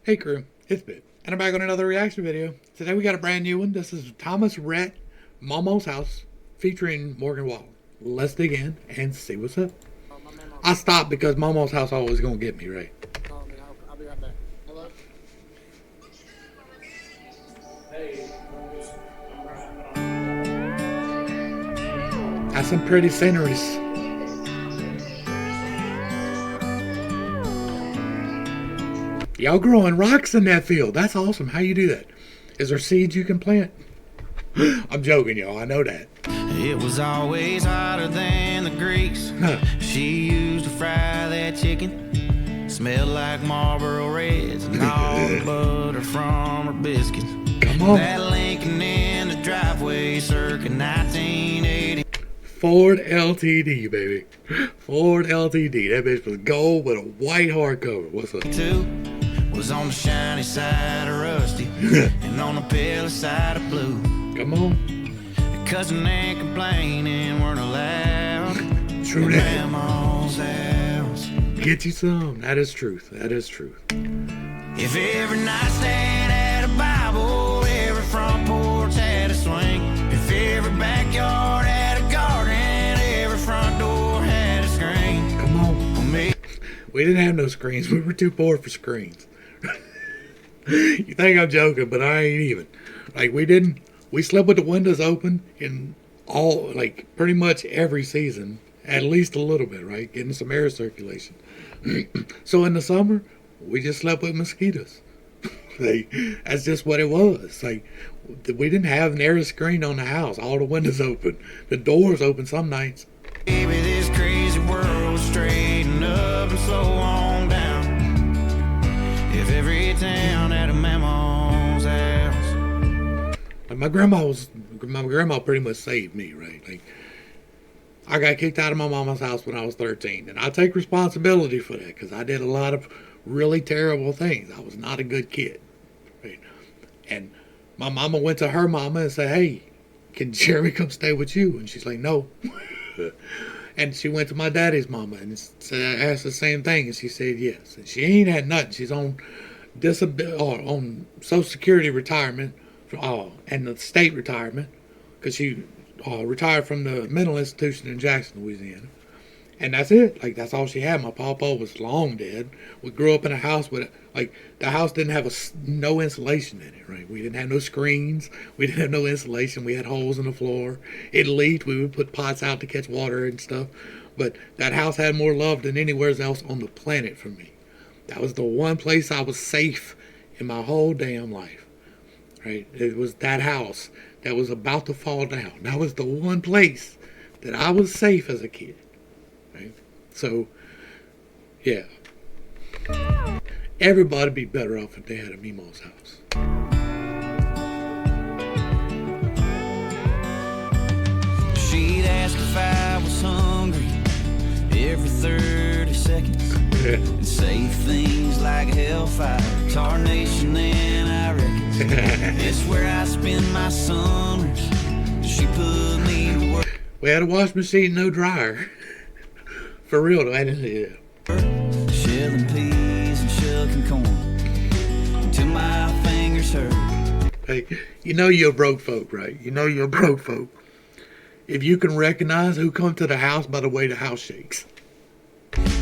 Hey crew, it's Pitt, and I'm back on another reaction video. Today we got a brand new one. This is Thomas Rhett, MEMAW'S House, featuring Morgan Wallen. Let's dig in and see what's up. I stopped because MEMAW'S House always gonna get me, right? I'll be right back. Hello? That's some pretty sceneries. Y'all growing rocks in that field. That's awesome. How you do that? Is there seeds you can plant? I'm joking, y'all. I know that. It was always hotter than the grease. She used to fry that chicken. Smelled like Marlboro Reds and all the butter from her biscuits. Come on. That Lincoln in the driveway circa 1980. Ford LTD, baby. Ford LTD. That bitch was gold with a white hardcover. What's up? Was on the shiny side of rusty and on the pale side of blue. Come on. Cousin and complaining weren't allowed. True that. Grandma's house. Get you some. That is truth. That is truth. If every nightstand had a Bible, every front porch had a swing. If every backyard had a garden, every front door had a screen. Come on. Me. We didn't have no screens. We were too poor for screens. You think I'm joking, but I ain't even. Like, we slept with the windows open in all, like, pretty much every season. At least a little bit, right? Getting some air circulation. So in the summer, we just slept with mosquitoes. Like, that's just what it was. Like, we didn't have an air screen on the house. All the windows open. The doors open some nights. Baby, this crazy world straighten up and slow on down. If every town had a MEMAW'S house. Like my grandma pretty much saved me, right? Like, I got kicked out of my mama's house when I was 13, and I take responsibility for that because I did a lot of really terrible things. I was not a good kid, right? And my mama went to her mama and said, "Hey, can Jeremy come stay with you?" And she's like, "No." And she went to my daddy's mama and said, asked the same thing, and she said yes. And she ain't had nothing. She's on on Social Security retirement, and the state retirement, because she retired from the mental institution in Jackson, Louisiana. And that's it. Like, that's all she had. My papa was long dead. We grew up in a house with, like, the house didn't have no insulation in it, right? We didn't have no screens. We didn't have no insulation. We had holes in the floor. It leaked. We would put pots out to catch water and stuff. But that house had more love than anywhere else on the planet for me. That was the one place I was safe in my whole damn life, right? It was that house that was about to fall down. That was the one place that I was safe as a kid. Right? So, yeah. Everybody'd be better off if they had a MEMAW'S house. She'd ask if I was hungry every 30 seconds. And say things like hellfire, tarnation, and I reckon it's where I spend my summers. She put me to work. We had a wash machine, no dryer. For real, though, I didn't see it. Shelling peas and shucking corn until my fingers hurt. Hey, you know you're broke folk, right? You know you're broke folk if you can recognize who come to the house by the way the house shakes.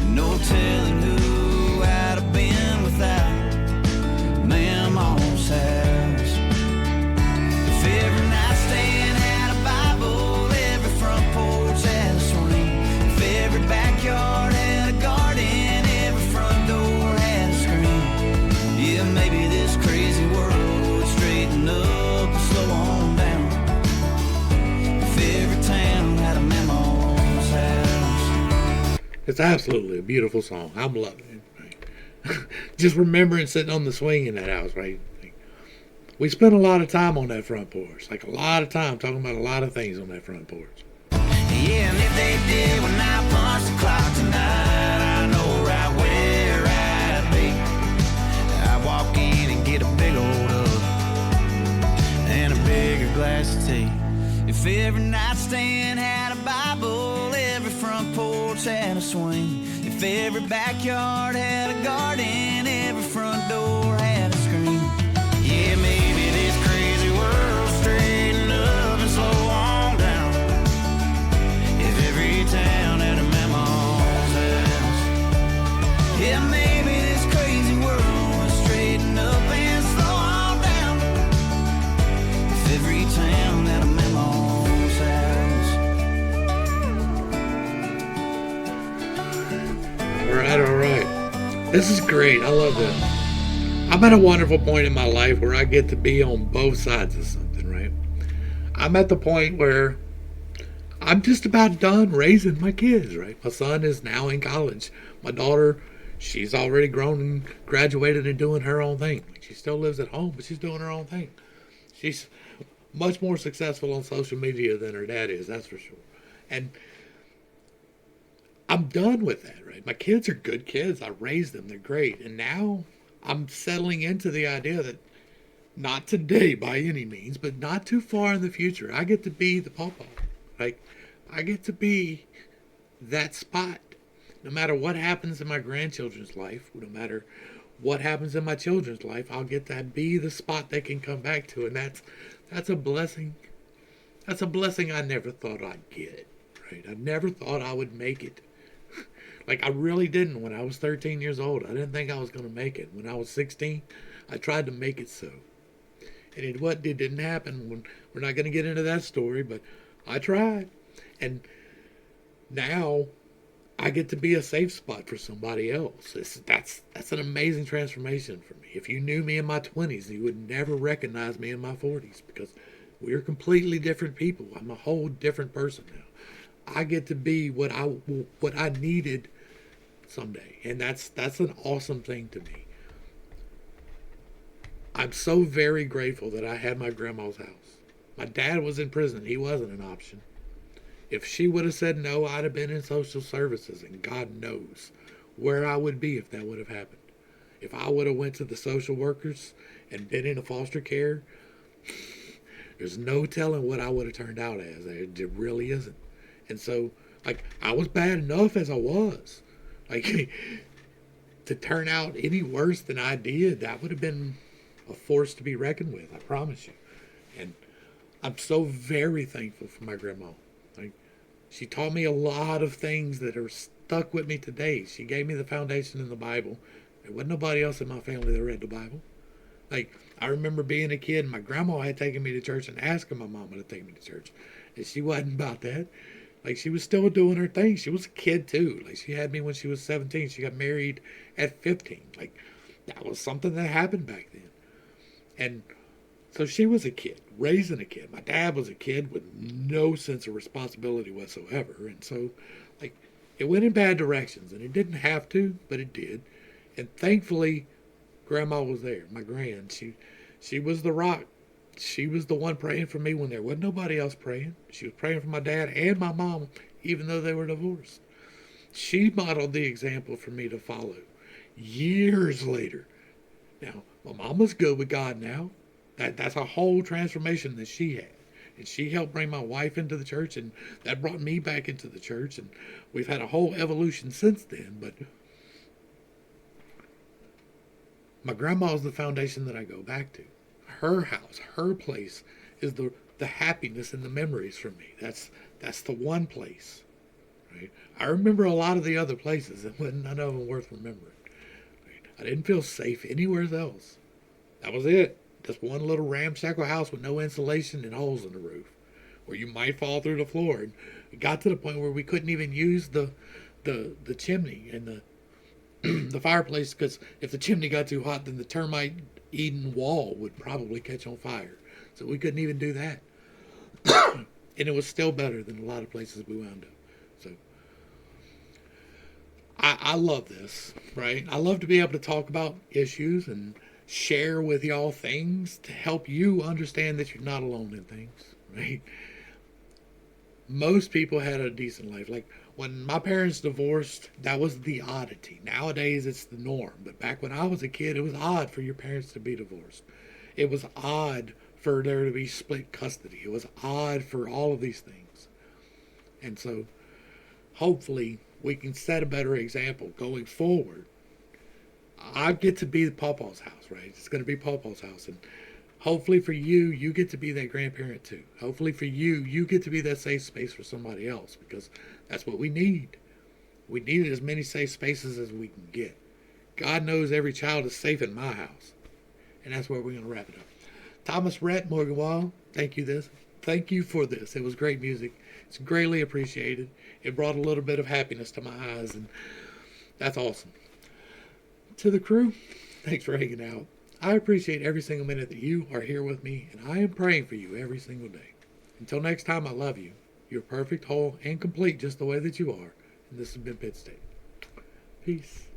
No telling who I'd have been without MEMAW'S house. If every nightstand had a Bible, every front porch had a swing. If every backyard had a garden, every front door had a screen. Yeah, maybe this crazy world would straighten up and slow on down. If every town had a MEMAW'S house. It's absolutely a beautiful song. I'm loving it. Right? Just remembering sitting on the swing in that house, right? Like, we spent a lot of time on that front porch. Like, a lot of time talking about a lot of things on that front porch. Yeah, and if they did when I punch the clock tonight, I know right where I'd be. I'd walk in and get a big old hug and a bigger glass of tea. If every nightstand had a Bible, every front porch had a swing. If every backyard had a garden, every front door had This is great. I love this. I'm at a wonderful point in my life where I get to be on both sides of something, right? I'm at the point where I'm just about done raising my kids, right? My son is now in college. My daughter, she's already grown and graduated and doing her own thing. She still lives at home, but she's doing her own thing. She's much more successful on social media than her dad is, that's for sure. And I'm done with that, right? My kids are good kids. I raised them. They're great. And now I'm settling into the idea that not today by any means, but not too far in the future, I get to be the pawpaw. Like, I get to be that spot. No matter what happens in my grandchildren's life, no matter what happens in my children's life, I'll get to be the spot they can come back to. And that's a blessing. That's a blessing I never thought I'd get. Right? I never thought I would make it. Like, I really didn't when I was 13 years old. I didn't think I was going to make it. When I was 16, I tried to make it so. And it didn't happen. We're not going to get into that story, but I tried. And now I get to be a safe spot for somebody else. That's an amazing transformation for me. If you knew me in my 20s, you would never recognize me in my 40s because we're completely different people. I'm a whole different person now. I get to be what I needed someday, and that's an awesome thing to me. I'm so very grateful that I had my grandma's house. My dad was in prison. He wasn't an option. If she would have said no, I'd have been in social services, and God knows where I would be if that would have happened. If I would have went to the social workers and been in a foster care, there's no telling what I would have turned out as. It really isn't. And so, like, I was bad enough as I was. Like, to turn out any worse than I did, that would have been a force to be reckoned with, I promise you. And I'm so very thankful for my grandma. Like, she taught me a lot of things that are stuck with me today. She gave me the foundation in the Bible. There wasn't nobody else in my family that read the Bible. Like, I remember being a kid, and my grandma had taken me to church and asking my mama to take me to church. And she wasn't about that. Like, she was still doing her thing. She was a kid, too. Like, she had me when she was 17. She got married at 15. Like, that was something that happened back then. And so she was a kid, raising a kid. My dad was a kid with no sense of responsibility whatsoever. And so, like, it went in bad directions. And it didn't have to, but it did. And thankfully, Grandma was there. My grand. She was the rock. She was the one praying for me when there wasn't nobody else praying. She was praying for my dad and my mom, even though they were divorced. She modeled the example for me to follow years later. Now, my mama's good with God now. That's a whole transformation that she had. And she helped bring my wife into the church, and that brought me back into the church. And we've had a whole evolution since then. But my grandma's the foundation that I go back to. Her house, her place is the happiness and the memories for me. That's the one place. Right? I remember a lot of the other places, and none of them worth remembering. Right? I didn't feel safe anywhere else. That was it. Just one little ramshackle house with no insulation and holes in the roof, where you might fall through the floor. And it got to the point where we couldn't even use the chimney and the fireplace, because if the chimney got too hot, then the termite eaten wall would probably catch on fire. So we couldn't even do that. And it was still better than a lot of places we wound up. So I love this, right? I love to be able to talk about issues and share with y'all things to help you understand that you're not alone in things, right? Most people had a decent life. Like, when my parents divorced, that was the oddity. Nowadays, it's the norm. But back when I was a kid, it was odd for your parents to be divorced. It was odd for there to be split custody. It was odd for all of these things. And so, hopefully, we can set a better example going forward. I get to be the Pawpaw's house, right? It's going to be Pawpaw's house. And hopefully for you, you get to be that grandparent too. Hopefully for you, you get to be that safe space for somebody else, because that's what we need. We need as many safe spaces as we can get. God knows every child is safe in my house. And that's where we're going to wrap it up. Thomas, Rhett, Morgan Wall, thank you for this. It was great music. It's greatly appreciated. It brought a little bit of happiness to my eyes, and that's awesome. To the crew, thanks for hanging out. I appreciate every single minute that you are here with me, and I am praying for you every single day. Until next time, I love you. You're perfect, whole, and complete just the way that you are. And this has been Pitt State. Peace.